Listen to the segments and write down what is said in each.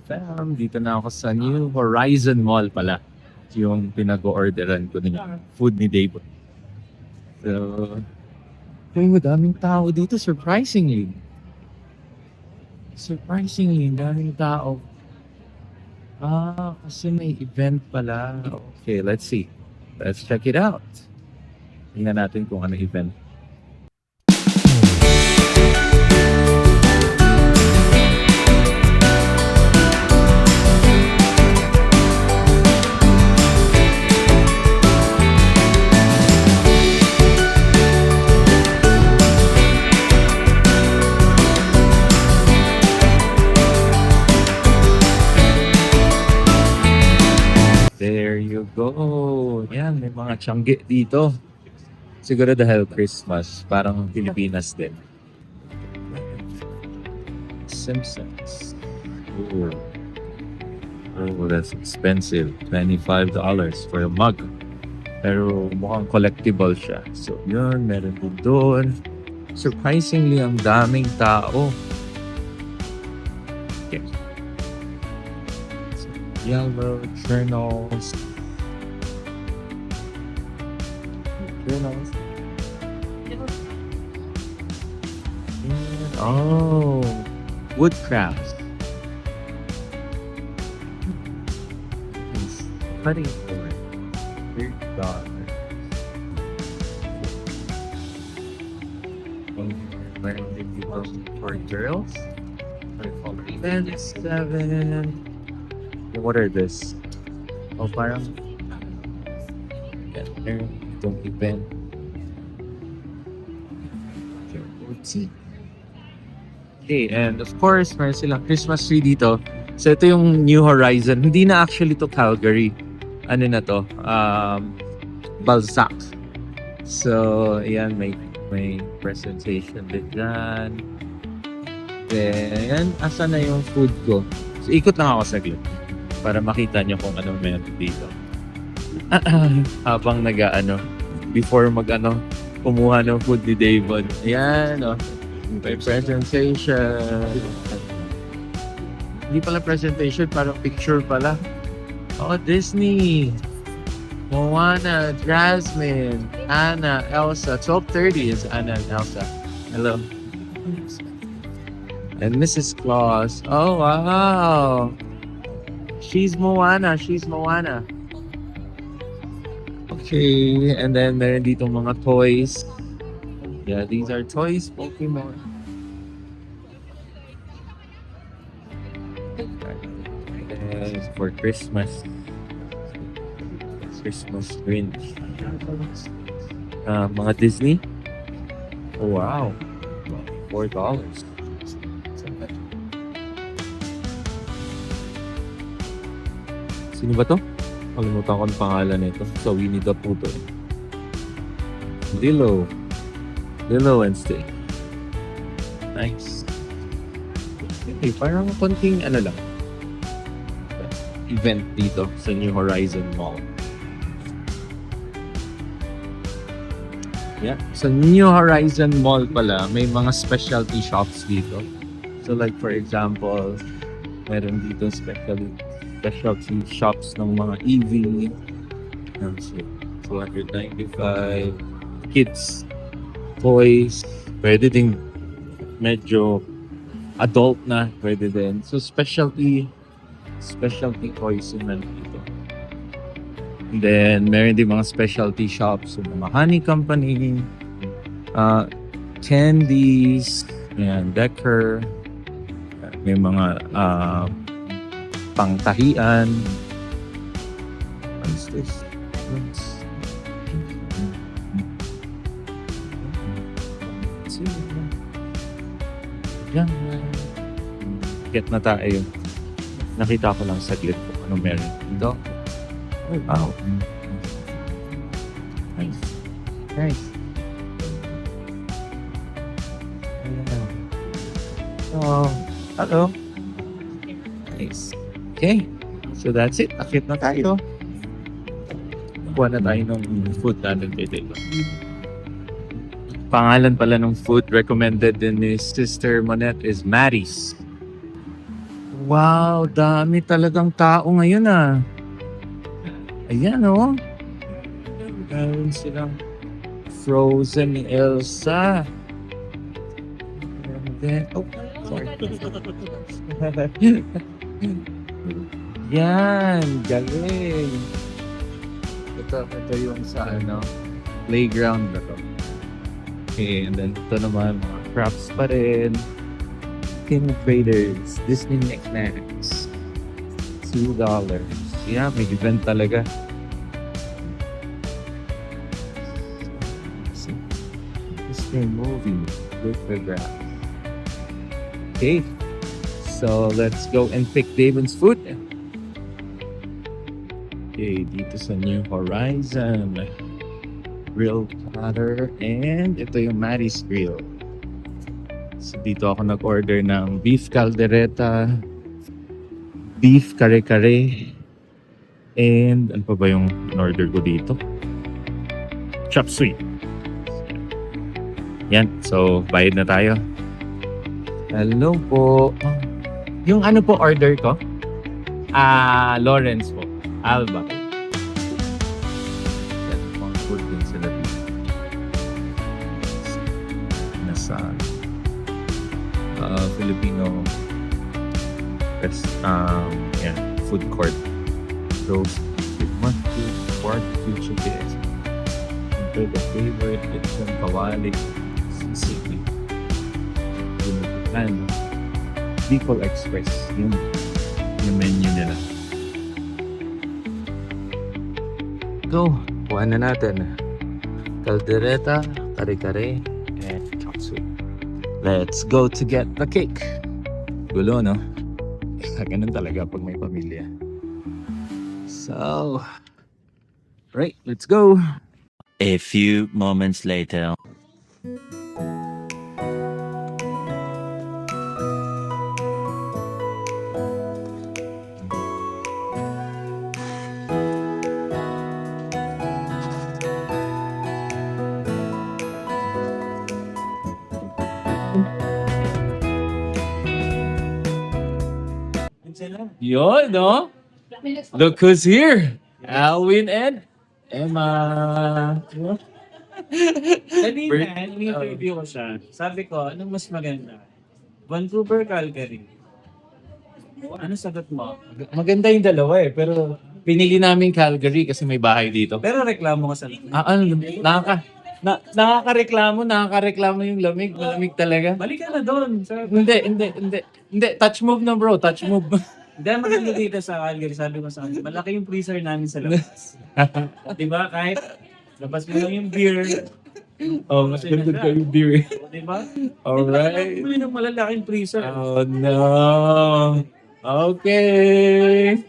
fam. Dito na ako sa New Horizon Mall pala. Yung pinag-orderan ko ng food ni Dave. So, ay, madaming tao dito, surprisingly. Surprisingly, daming tao. Kasi may event pala. Okay, let's see. Let's check it out. Tingnan natin kung ano event. There you go. Yan, may mga tiyangge dito. Siguro dahil Christmas, parang Pilipinas din. Simpsons. Oh, that's expensive. $25 for a mug. Pero mukhang collectible siya. So yun, meron din doon. Surprisingly, ang daming tao. Okay. Yellow journals. And, oh, woodcraft. Cutting board. $30. Meron din dito for girls. And 7. What are this? Oh, parang itong event. Okay, and of course, meron silang Christmas tree dito. So ito yung New Horizon. Hindi na actually to Calgary. Ano na to? Balzac. So, ayan, may presentation din dyan. Then, asa na yung food ko? So, ikot lang ako saglit para makita nyo kung anong meron dito. Habang before kumuha ng food ni David. Ayan, may presentation. Hindi pala presentation, parang picture pala. Disney. Moana, Jasmine, Anna, Elsa. 12:30 is Anna and Elsa. Hello. And Mrs. Claus. Oh, wow. She's Moana. Okay, and then meron dito mga toys. Yeah, these are toys, Pokemon. And for Christmas Grinch. Mga Disney. Oh, wow. $4. Sino ba to? Kalimutan ko ang pangalan nito. So, Winnie the Pooh to eh. Lilo and Stitch. Nice. Okay, parang konting lang. Event dito sa New Horizon Mall. Yeah. Sa New Horizon Mall pala, may mga specialty shops dito. So like for example, meron dito specialty shops ng mga EV. So, 295 kids toys. Pwede ding medyo adult na, pwede din. So specialty toys yung nandito. And then meron din mga specialty shops, so mga honey company, candies, and Decker. May mga pangtahian. What is this? Yan. Get na tayo. Nakita ko lang saglit kung ano meron dito. Oh, wow. Nice. Oh, hello. Nice. Okay. So that's it. Akit na tayo. Kuha na tayo ng food natin dito. Pangalan pala ng food recommended din ni Sister Monette is Maddie's. Wow, dami talagang tao ngayon ah. Ayan oh. Meron silang Frozen ni Elsa. And then, oh, sorry. Yan, galing. Ito yung sa playground na to. Okay, and then ito naman, mga crafts pa rin. King Traders, Disney knickknacks. $2. Yeah, may event talaga. Disney movie, lithograph. Okay, so let's go and pick Damon's food. Okay, dito sa New Horizon. Grill platter, and ito yung Maddie's Grill. So dito ako nag-order ng beef caldereta, beef kare-kare, and ano pa ba yung in-order ko dito? Chop suey. Yan, so bayad na tayo. Hello po. Yung ano po order ko? Lawrence po. Alba. Yan, mga food din sila dito. Nasa Filipino yan, food court. Roast with mushroom, barbecue chicken. Ito the favorite, it's yung kawali. Sisig. Ano, Bicol Express, yung menu nila. Go, kuha na natin. Caldereta, kare-kare, and chop suey. Let's go to get the cake. Gulo, no? Ganun talaga pag may pamilya. So, right, let's go. A few moments later. Yun, no? Look who's here. Alwin and Emma. Kanina, in-interview ko siya. Sabi ko, anong mas maganda? Vancouver, Calgary. Ano sagot mo? Maganda yung dalawa eh, pero pinili namin Calgary kasi may bahay dito. Pero reklamo ka sa Nakakareklamo yung lamig. Malamig talaga. Balik ka na doon. Hindi. Touch move na bro, touch move. Hindi, maganda dito sa Calgary. Sabi ko sa kanya, malaki yung freezer namin sa labas. Diba? Kahit labas mo lang yung beer. Oh, mas ganda ka yung beer. Diba? Alright. Bumili ng malalaking freezer. Oh no. Okay.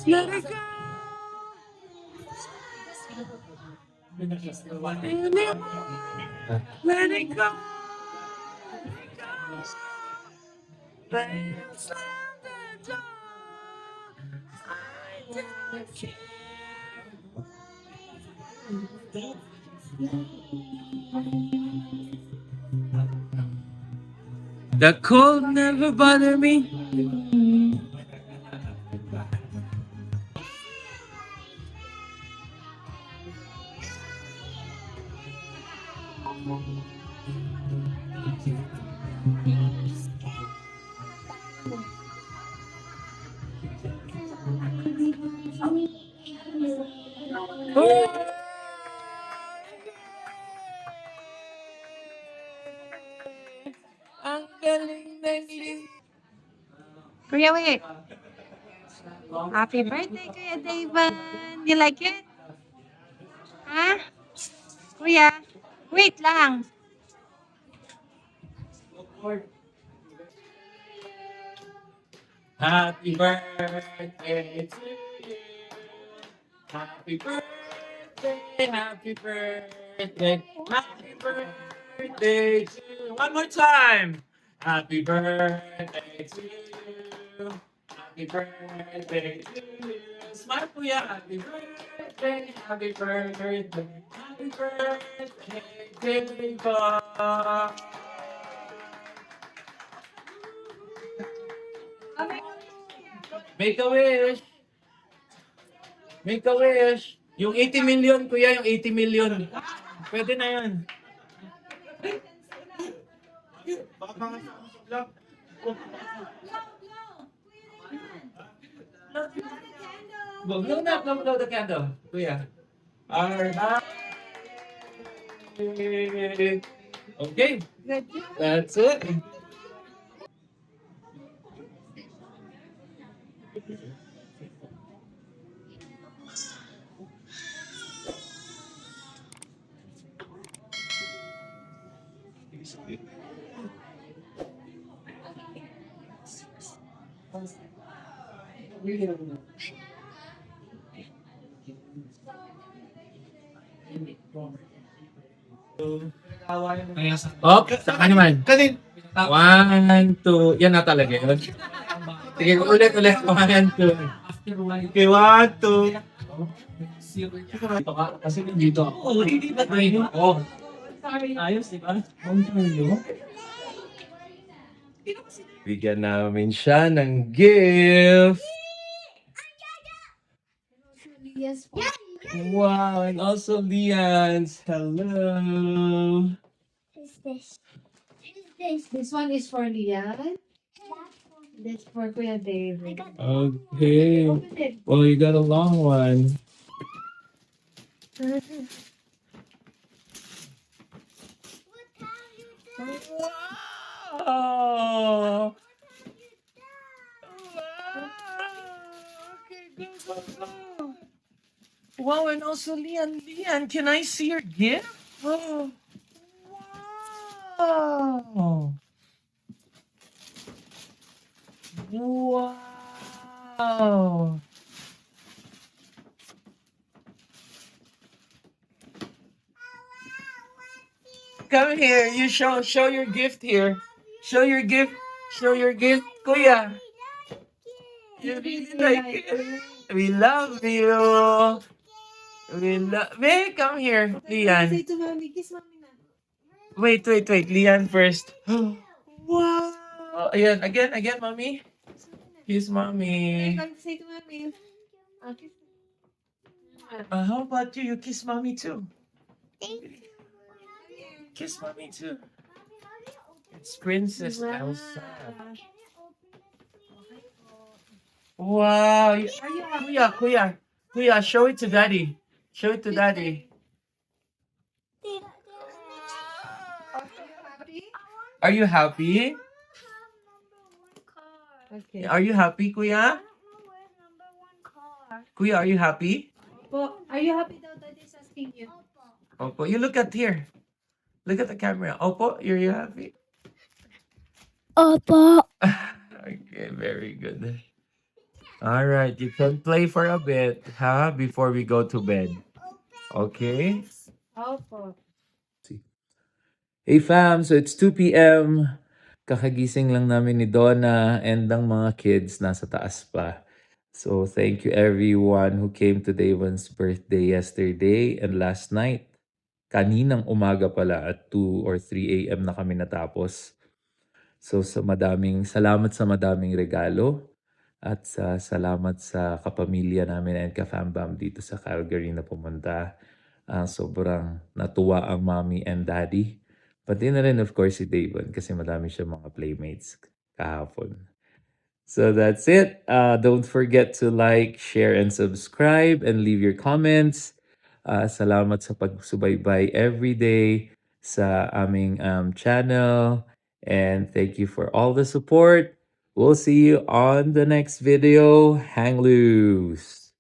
Let it go. Let it go. Slam the door. I don't care. The cold never bothered me. Ang galing ng Kuya, wait. Happy birthday, Kuya David. You like it? Ha? Kuya, wait lang. Happy birthday to you. Happy birthday, happy birthday, happy birthday to you. One more time. Happy birthday to you. Happy birthday to you. Smile po ya. Happy birthday, happy birthday, happy birthday, Diva. Make a wish. Make a wish. Yung 80 million, kuya, yung 80 million. Pwede na yun. Blow the candle, kuya. Alright. Okay, Good. that's it. Okay, saka naman. Kanin. 1, 2. Yan na talaga yun. Sige, ulit. 1, 2. Okay, 1, 2. Kasi dito ako. Oh, hindi ba tayo? Oh. Ayos, di ba? Bigyan namin siya ng gift. Yes. Wow, and also Lean's. Hello. Who's this? Who's this? This one is for Lian. This for Kuya David. Okay. Open it. Well, you got a long one. Wow. Okay, go. Wow, and also Lean, can I see your gift? Oh. Wow. Wow. Come here. You show your gift here. Show your gift. Show your gift, Kuya. You really like it. We love you. Hey, come here, Say Lean. to mommy, kiss mommy na. Wait. Lean first. Wow. Ayan, again, mommy. Kiss mommy. Say to mommy. Kiss. How about you? You kiss mommy too. Thank you. Kiss mommy too. It's Princess Wow. Elsa. Wow. Kuya, show it to daddy. Show it to daddy. Are you happy? Okay. Are you happy, Kuya? Kuya, are you happy? Po, are you happy daw? Daddy is asking you. Opo, you look at here. Look at the camera. Opo, you're you happy? Opo. Okay, very good. All right, you can play for a bit, huh? Before we go to bed. Okay? Opo. Hey fam, so it's 2 p.m. Kakagising lang namin ni Donna and ng mga kids nasa taas pa. So thank you everyone who came to Davon's birthday yesterday and last night. Kaninang umaga pala at 2 or 3 a.m. na kami natapos. So salamat sa madaming regalo at salamat sa kapamilya namin and ka-fam-bam dito sa Calgary na pumunta. Sobrang natuwa ang mommy and daddy. Pati na rin of course si Davon kasi madami siya mga playmates kahapon. So that's it. Don't forget to like, share, and subscribe and leave your comments. Salamat sa pagsubaybay everyday sa aming channel. And thank you for all the support. We'll see you on the next video. Hang loose!